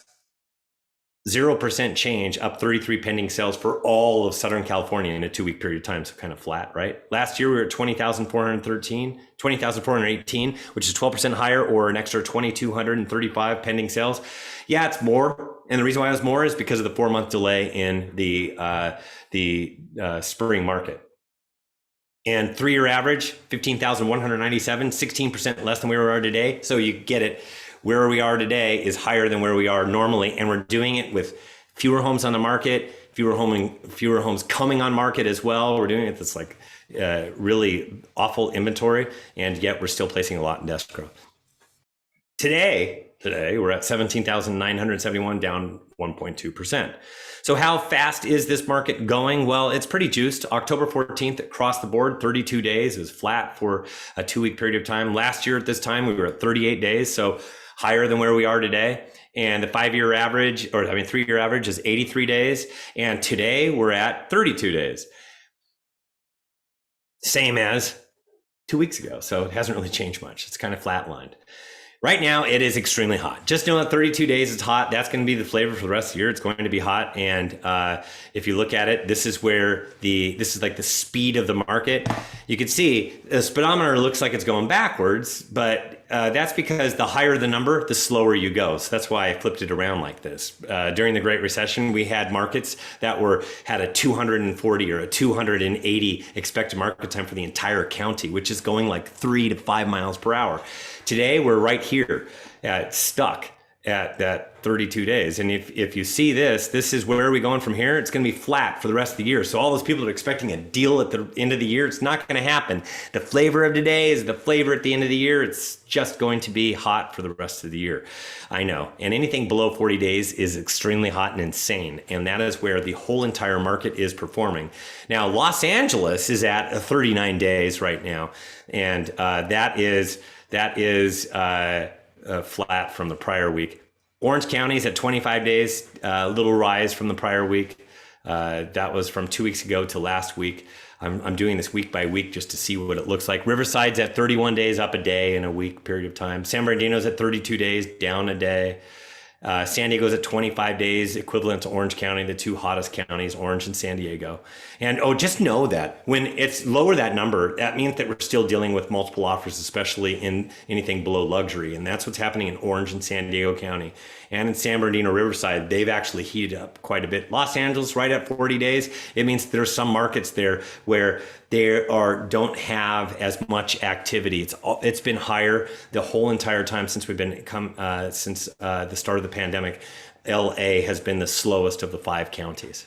0% change, up 33 pending sales for all of Southern California in a 2-week period of time. So kind of flat, right? Last year, we were at 20,418, which is 12% higher, or an extra 2,235 pending sales. Yeah, it's more. And the reason why it was more is because of the 4-month delay in the spring market. And 3-year average, 15,197, 16% less than where we are today. So you get it. Where we are today is higher than where we are normally, and we're doing it with fewer homes on the market, fewer homes coming on market as well. We're doing it that's like really awful inventory, and yet we're still placing a lot in escrow. Today we're at 17,971, down 1.2%. So how fast is this market going? Well, it's pretty juiced. October 14th across the board, 32 days. It was flat for a 2-week period of time. Last year at this time, we were at 38 days. So higher than where we are today. And the 3-year average is 83 days. And today we're at 32 days. Same as 2 weeks ago. So it hasn't really changed much. It's kind of flatlined. Right now, it is extremely hot. Just know that 32 days it's hot. That's going to be the flavor for the rest of the year. It's going to be hot. And if you look at it, this is like the speed of the market. You can see the speedometer looks like it's going backwards, but that's because the higher the number, the slower you go. So that's why I flipped it around like this. During the Great Recession, we had markets that had a 240 or a 280 expected market time for the entire county, which is going like 3 to 5 miles per hour. Today, we're right here, stuck at that 32 days. And if you see this is where are we going from here? It's going to be flat for the rest of the year. So all those people that are expecting a deal at the end of the year, it's not going to happen. The flavor of today is the flavor at the end of the year. It's just going to be hot for the rest of the year. I know. And anything below 40 days is extremely hot and insane. And that is where the whole entire market is performing. Now, Los Angeles is at 39 days right now. And that is flat from the prior week. Orange County is at 25 days, a little rise from the prior week. That was from 2 weeks ago to last week. I'm doing this week by week just to see what it looks like. Riverside's at 31 days, up a day in a week period of time. San Bernardino's at 32 days, down a day. San Diego's at 25 days, equivalent to Orange County, the two hottest counties, Orange and San Diego. And just know that when it's lower that number, that means that we're still dealing with multiple offers, especially in anything below luxury. And that's what's happening in Orange and San Diego County. And in San Bernardino, Riverside, they've actually heated up quite a bit. Los Angeles, right at 40 days. It means there's some markets there where don't have as much activity. It's been higher the whole entire time since since the start of the pandemic. LA has been the slowest of the 5 counties.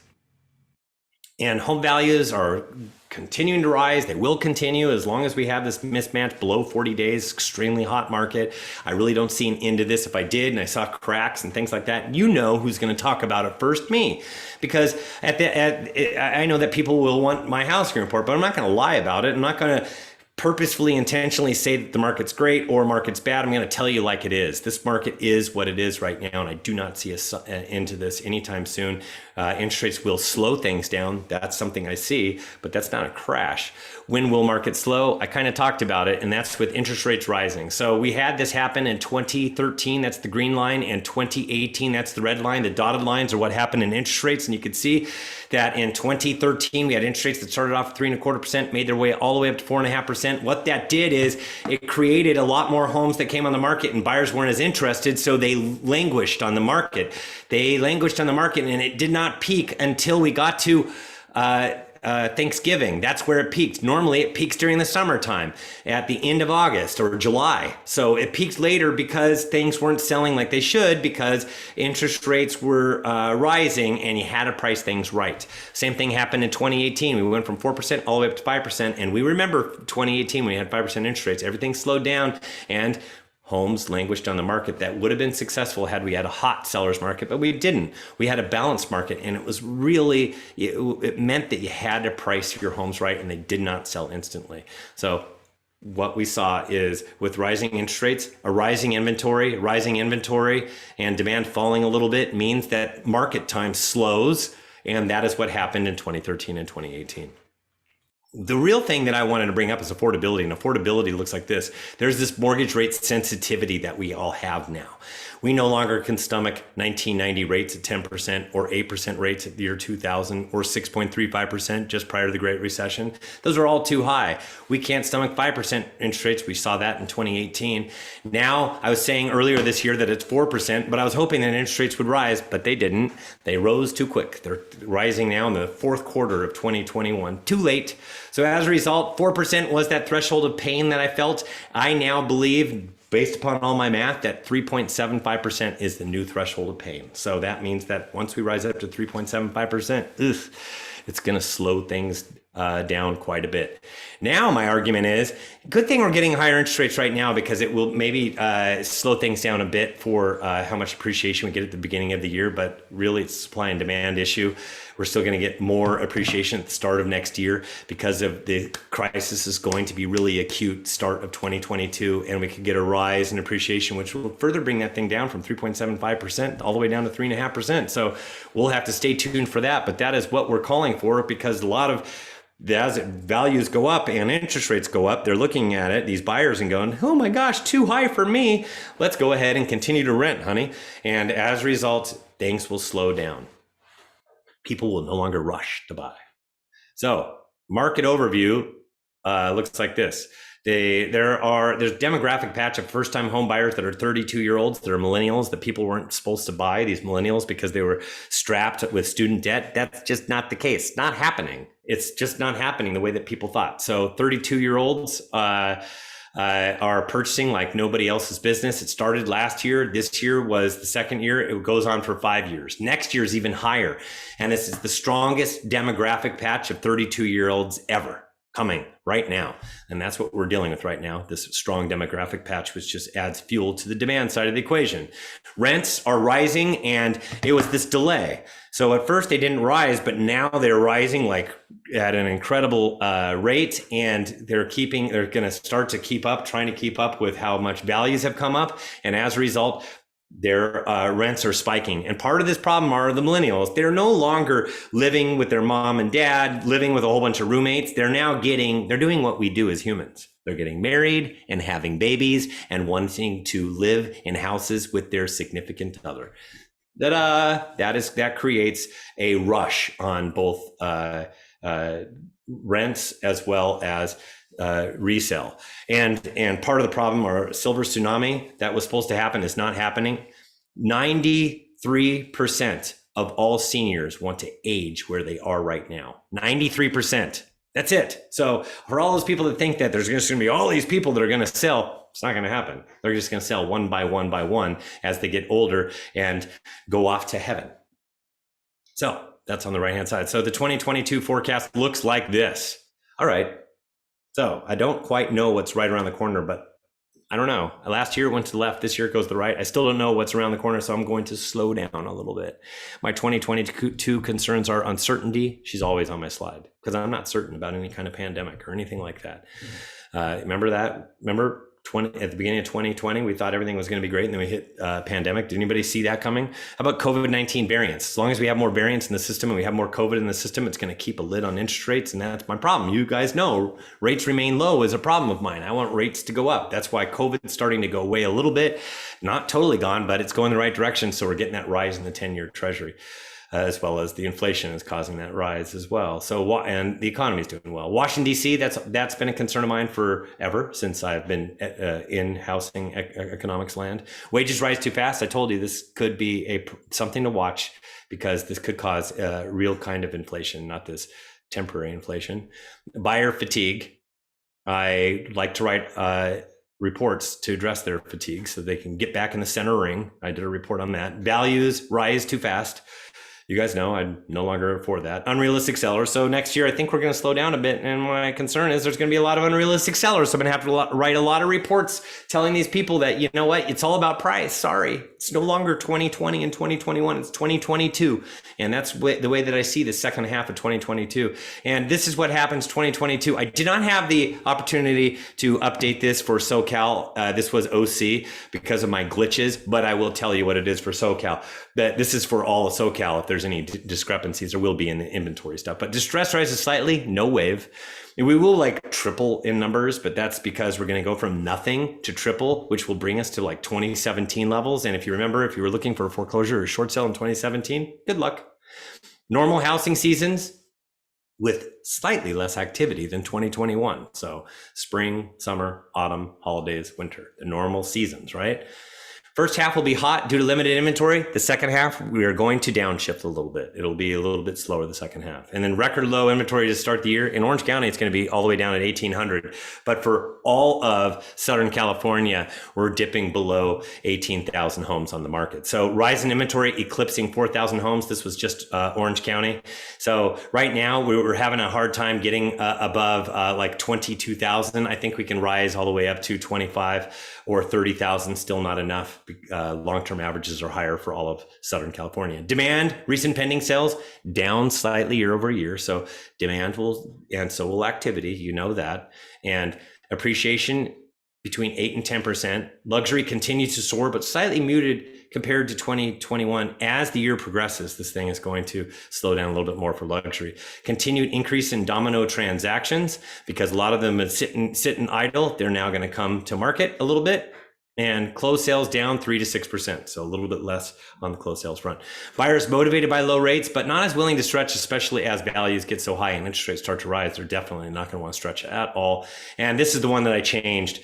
And home values are continuing to rise. They will continue as long as we have this mismatch below 40 days, extremely hot market. I really don't see an end to this. If I did and I saw cracks and things like that, you know who's going to talk about it first? Me. Because I know that people will want my housing report, but I'm not going to lie about it. I'm not going to purposefully, intentionally say that the market's great or market's bad. I'm going to tell you like it is. This market is what it is right now, and I do not see an end to this anytime soon. Interest rates will slow things down. That's something I see, but that's not a crash. When will markets slow? I kind of talked about it, and that's with interest rates rising. So we had this happen in 2013, that's the green line, and 2018, that's the red line. The dotted lines are what happened in interest rates, and you could see that in 2013, we had interest rates that started off at 3.25%, made their way all the way up to 4.5%. What that did is it created a lot more homes that came on the market, and buyers weren't as interested, so they languished on the market. And it did not peak until we got to Thanksgiving. That's where it peaked. Normally it peaks during the summertime at the end of August or July. So it peaked later because things weren't selling like they should, because interest rates were rising and you had to price things right. Same thing happened in 2018. We went from 4% all the way up to 5%. And we remember 2018 when we had 5% interest rates. Everything slowed down and homes languished on the market that would have been successful had we had a hot seller's market, but we didn't. We had a balanced market, and it was really, it meant that you had to price your homes right, and they did not sell instantly. So what we saw is with rising interest rates, a rising inventory, and demand falling a little bit means that market time slows. And that is what happened in 2013 and 2018. The real thing that I wanted to bring up is affordability, and affordability looks like this. There's this mortgage rate sensitivity that we all have now. We no longer can stomach 1990 rates at 10% or 8% rates at the year 2000 or 6.35% just prior to the Great Recession. Those are all too high. We can't stomach 5% interest rates. We saw that in 2018. Now, I was saying earlier this year that it's 4%, but I was hoping that interest rates would rise, but they didn't. They rose too quick. They're rising now in the fourth quarter of 2021. Too late. So as a result, 4% was that threshold of pain that I felt. I now believe, based upon all my math, that 3.75% is the new threshold of pain. So that means that once we rise up to 3.75%, it's going to slow things down quite a bit. Now, my argument is, good thing we're getting higher interest rates right now, because it will maybe slow things down a bit for how much appreciation we get at the beginning of the year, but really it's a supply and demand issue. We're still going to get more appreciation at the start of next year because of the crisis is going to be really acute start of 2022, and we could get a rise in appreciation, which will further bring that thing down from 3.75% all the way down to 3.5%. So we'll have to stay tuned for that, but that is what we're calling for, because a lot of as values go up and interest rates go up, they're looking at it, these buyers, and going, oh my gosh, too high for me. Let's go ahead and continue to rent, honey. And as a result, things will slow down. People will no longer rush to buy. So market overview looks like this. There's a demographic patch of first-time home buyers that are 32-year-olds, that are millennials, that people weren't supposed to buy, these millennials, because they were strapped with student debt. That's just not the case. Not happening. It's just not happening the way that people thought. So 32-year-olds are purchasing like nobody else's business. It started last year. This year was the second year. It goes on for 5 years. Next year is even higher. And this is the strongest demographic patch of 32-year-olds ever coming right now. And that's what we're dealing with right now, this strong demographic patch, which just adds fuel to the demand side of the equation. Rents are rising, and it was this delay. So at first they didn't rise, but now they're rising like at an incredible rate, and they're going to start to trying to keep up with how much values have come up. And as a result, their rents are spiking. And part of this problem are the millennials. They're no longer living with their mom and dad, living with a whole bunch of roommates. They're doing what we do as humans. They're getting married and having babies and wanting to live in houses with their significant other. That creates a rush on both rents as well as resale. And part of the problem, our silver tsunami that was supposed to happen, is not happening. 93% of all seniors want to age where they are right now. 93%. That's it. So for all those people that think that there's just going to be all these people that are going to sell, it's not going to happen. They're just going to sell one by one as they get older and go off to heaven. So that's on the right-hand side. So the 2022 forecast looks like this. All right. So I don't quite know what's right around the corner, but I don't know. Last year it went to the left. This year it goes to the right. I still don't know what's around the corner, so I'm going to slow down a little bit. My 2022 concerns are uncertainty. She's always on my slide because I'm not certain about any kind of pandemic or anything like that. Remember that? Remember at the beginning of 2020, we thought everything was going to be great, and then we hit pandemic. Did anybody see that coming? How about COVID-19 variants? As long as we have more variants in the system and we have more COVID in the system, it's going to keep a lid on interest rates, and that's my problem. You guys know rates remain low is a problem of mine. I want rates to go up. That's why COVID is starting to go away a little bit. Not totally gone, but it's going the right direction. So we're getting that rise in the 10-year Treasury. As well as the inflation is causing that rise as well. So, and the economy is doing well. Washington, D.C., that's been a concern of mine forever since I've been in housing economics land. Wages rise too fast. I told you this could be something to watch because this could cause a real kind of inflation, not this temporary inflation. Buyer fatigue. I like to write reports to address their fatigue so they can get back in the center ring. I did a report on that. Values rise too fast. You guys know I'm no longer for that. Unrealistic sellers. So next year, I think we're going to slow down a bit. And my concern is there's going to be a lot of unrealistic sellers. So I'm going to have to write a lot of reports telling these people that, you know what, it's all about price. Sorry. It's no longer 2020 and 2021. It's 2022. And that's the way that I see the second half of 2022. And this is what happens 2022. I did not have the opportunity to update this for SoCal. This was OC because of my glitches, but I will tell you what it is for SoCal. That this is for all of SoCal. If there's any discrepancies, there will be in the inventory stuff. But distress rises slightly, no wave. And we will like triple in numbers, but that's because we're going to go from nothing to triple, which will bring us to like 2017 levels. And if you remember, if you were looking for a foreclosure or a short sale in 2017, good luck. Normal housing seasons with slightly less activity than 2021. So spring, summer, autumn, holidays, winter, the normal seasons, right? First half will be hot due to limited inventory. The second half, we are going to downshift a little bit. It'll be a little bit slower the second half. And then record low inventory to start the year. In Orange County, it's going to be all the way down at 1,800. But for all of Southern California, we're dipping below 18,000 homes on the market. So rise in inventory eclipsing 4,000 homes. This was just Orange County. So right now, we're having a hard time getting above like 22,000. I think we can rise all the way up to 25 or 30,000, still not enough. Long-term averages are higher for all of Southern California. Demand, recent pending sales, down slightly year over year. So demand will, and so will activity, you know that. And appreciation between 8 and 10%. Luxury continues to soar, but slightly muted compared to 2021. As the year progresses, this thing is going to slow down a little bit more for luxury. Continued increase in domino transactions, because a lot of them are sitting idle. They're now going to come to market a little bit. And closed sales down 3 to 6%. So a little bit less on the closed sales front. Buyers motivated by low rates, but not as willing to stretch, especially as values get so high and interest rates start to rise. They're definitely not going to want to stretch at all. And this is the one that I changed.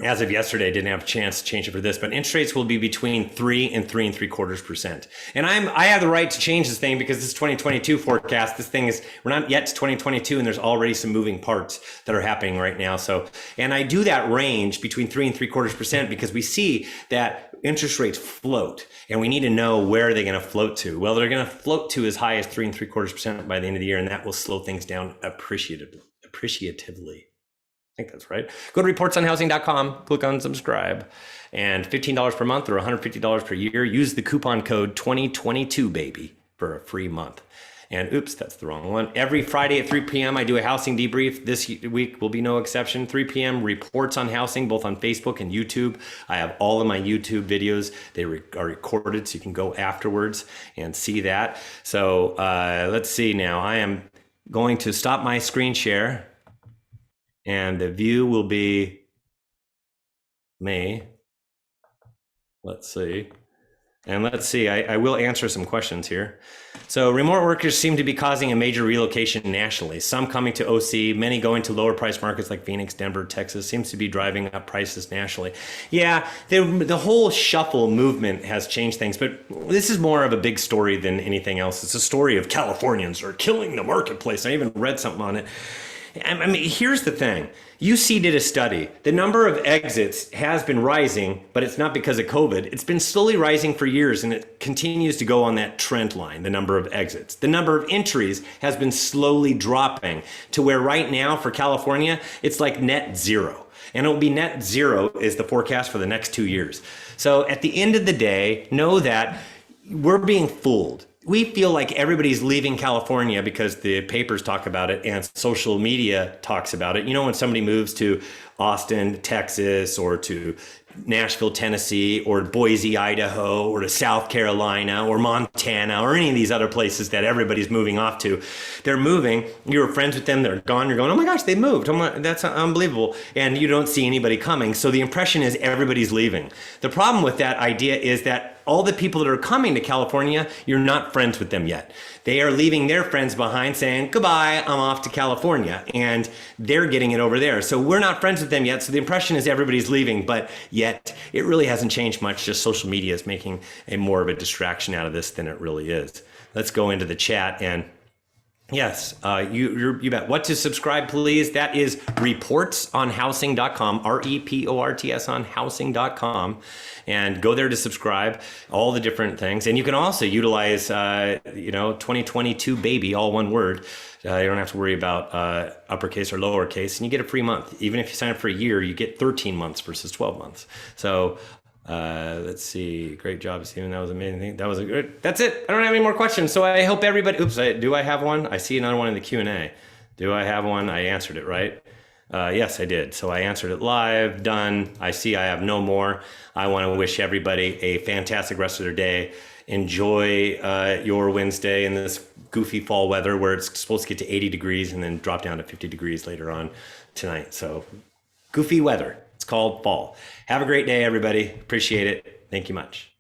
As of yesterday, I didn't have a chance to change it for this, but interest rates will be between 3 and 3.75%. And I have the right to change this thing because this is 2022 forecast. This thing is, we're not yet to 2022 and there's already some moving parts that are happening right now. So, and I do that range between 3 and 3.75% because we see that interest rates float and we need to know where they're going to float to. Well, they're going to float to as high as 3 and 3.75% by the end of the year, and that will slow things down appreciatively. I think that's right. Go to reportsonhousing.com, click on subscribe, and $15 per month or $150 per year. Use the coupon code 2022 baby for a free month. And oops, that's the wrong one. Every Friday at 3 p.m. I do a housing debrief. This week will be no exception. 3 p.m. Reports on Housing, both on Facebook and YouTube. I have all of my YouTube videos. They are recorded, so you can go afterwards and see that. So let's see now. I am going to stop my screen share. And the view will be me. Let's see. And let's see, I will answer some questions here. So remote workers seem to be causing a major relocation nationally. Some coming to OC, many going to lower price markets like Phoenix, Denver, Texas, seems to be driving up prices nationally. Yeah, the whole shuffle movement has changed things, but this is more of a big story than anything else. It's a story of Californians are killing the marketplace. I even read something on it. I mean, here's the thing. UC did a study. The number of exits has been rising, but it's not because of COVID. It's been slowly rising for years, and it continues to go on that trend line, the number of exits. The number of entries has been slowly dropping to where right now for California, it's like net zero. And it will be net zero is the forecast for the next 2 years. So at the end of the day, know that we're being fooled. We feel like everybody's leaving California because the papers talk about it and social media talks about it. You know, when somebody moves to Austin, Texas, or to Nashville, Tennessee, or Boise, Idaho, or to South Carolina, or Montana, or any of these other places that everybody's moving off to. They're moving, you were friends with them, they're gone, you're going, oh my gosh, they moved. That's unbelievable. And you don't see anybody coming. So the impression is everybody's leaving. The problem with that idea is that all the people that are coming to California, you're not friends with them yet. They are leaving their friends behind saying, goodbye, I'm off to California. And they're getting it over there. So we're not friends with them yet. So the impression is everybody's leaving, but yet it really hasn't changed much. Just social media is making more of a distraction out of this than it really is. Let's go into the chat. And Yes, you bet. What to subscribe, please? That is reportsonhousing.com, reports on housing.com. And go there to subscribe, all the different things. And you can also utilize, 2022 baby, all one word. You don't have to worry about uppercase or lowercase, and you get a free month. Even if you sign up for a year, you get 13 months versus 12 months. So let's see. Great job, Stephen. That was amazing. That was a good. That's it. I don't have any more questions. So I hope everybody. Oops. Do I have one? I see another one in the Q&A. Do I have one? I answered it right. Yes, I did. So I answered it live. Done. I see. I have no more. I want to wish everybody a fantastic rest of their day. Enjoy your Wednesday in this goofy fall weather where it's supposed to get to 80 degrees and then drop down to 50 degrees later on tonight. So goofy weather. It's called fall. Have a great day, everybody. Appreciate it. Thank you much.